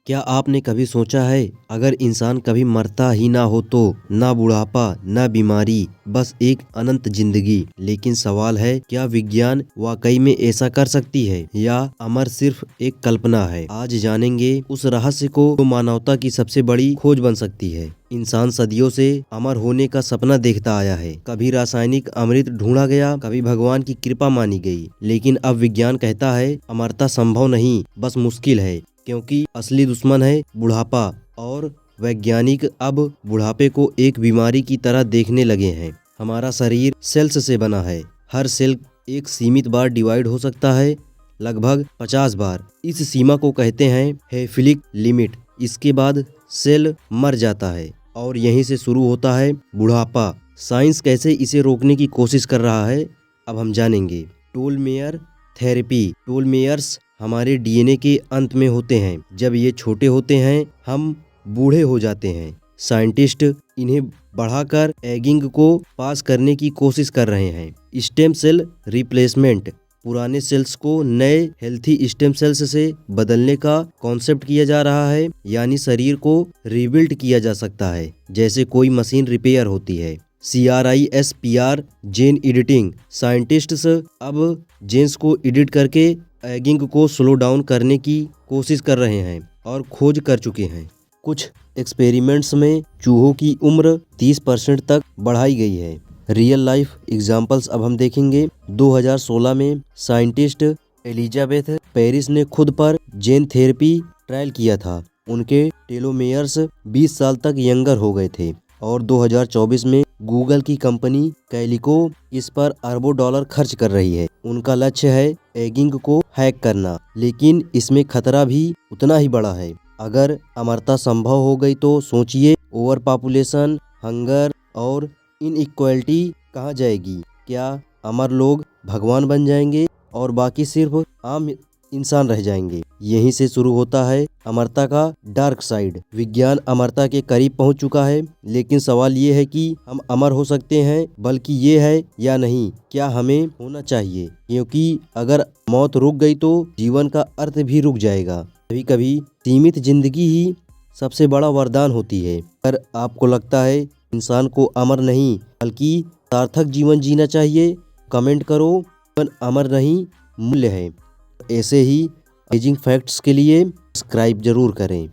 क्या आपने कभी सोचा है अगर इंसान कभी मरता ही ना हो तो ना बुढ़ापा ना बीमारी, बस एक अनंत जिंदगी। लेकिन सवाल है, क्या विज्ञान वाकई में ऐसा कर सकती है या अमर सिर्फ एक कल्पना है। आज जानेंगे उस रहस्य को जो मानवता की सबसे बड़ी खोज बन सकती है। इंसान सदियों से अमर होने का सपना देखता आया है। कभी रासायनिक अमृत ढूंढा गया, कभी भगवान की कृपा मानी गई, लेकिन अब विज्ञान कहता है अमरता संभव नहीं, बस मुश्किल है। क्योंकि असली दुश्मन है बुढ़ापा, और वैज्ञानिक अब बुढ़ापे को एक बीमारी की तरह देखने लगे हैं। हमारा शरीर सेल्स से बना है। हर सेल एक सीमित बार डिवाइड हो सकता है, लगभग 50 बार। इस सीमा को कहते हैं हेफिलिक लिमिट। इसके बाद सेल मर जाता है और यहीं से शुरू होता है बुढ़ापा। साइंस कैसे इसे रोकने की कोशिश कर रहा है, अब हम जानेंगे। Telomere therapy. टेलोमेयर्स हमारे डीएनए के अंत में होते हैं। जब ये छोटे होते हैं हम बूढ़े हो जाते हैं। साइंटिस्ट इन्हें बढ़ाकर एगिंग को पास करने की कोशिश कर रहे हैं। Stem cell replacement. पुराने सेल्स को नए हेल्थी स्टेम सेल्स से बदलने का कॉन्सेप्ट किया जा रहा है, यानी शरीर को रिबिल्ड किया जा सकता है जैसे कोई मशीन रिपेयर होती है। CRISPR जेन एडिटिंग। साइंटिस्ट्स अब जेन्स को एडिट करके एगिंग को स्लो डाउन करने की कोशिश कर रहे हैं और खोज कर चुके हैं। कुछ एक्सपेरिमेंट्स में चूहों की उम्र 30% तक बढ़ाई गई है। रियल लाइफ एग्जाम्पल्स अब हम देखेंगे। 2016 में साइंटिस्ट एलिजाबेथ पेरिस ने खुद पर जेन थेरेपी ट्रायल किया था। उनके टेलोमेयर्स 20 साल तक यंगर हो गए थे। और 2024 में गूगल की कंपनी कैलिको इस पर अरबों डॉलर खर्च कर रही है। उनका लक्ष्य है एगिंग को हैक करना, लेकिन इसमें खतरा भी उतना ही बड़ा है। अगर अमरता संभव हो गई तो सोचिए, ओवर पॉपुलेशन, हंगर और इनइक्वालिटी कहाँ जाएगी। क्या अमर लोग भगवान बन जाएंगे और बाकी सिर्फ आम इंसान रह जाएंगे। यहीं से शुरू होता है अमरता का डार्क साइड। विज्ञान अमरता के करीब पहुंच चुका है, लेकिन सवाल ये है कि हम अमर हो सकते हैं, बल्कि ये है या नहीं, क्या हमें होना चाहिए। क्योंकि अगर मौत रुक गई तो जीवन का अर्थ भी रुक जाएगा। कभी कभी सीमित जिंदगी ही सबसे बड़ा वरदान होती है। अगर आपको लगता है इंसान को अमर नहीं बल्कि सार्थक जीवन जीना चाहिए, कमेंट करो। जीवन अमर नहीं, मूल्य है। ऐसे ही अमेजिंग फैक्ट्स के लिए सब्सक्राइब जरूर करें।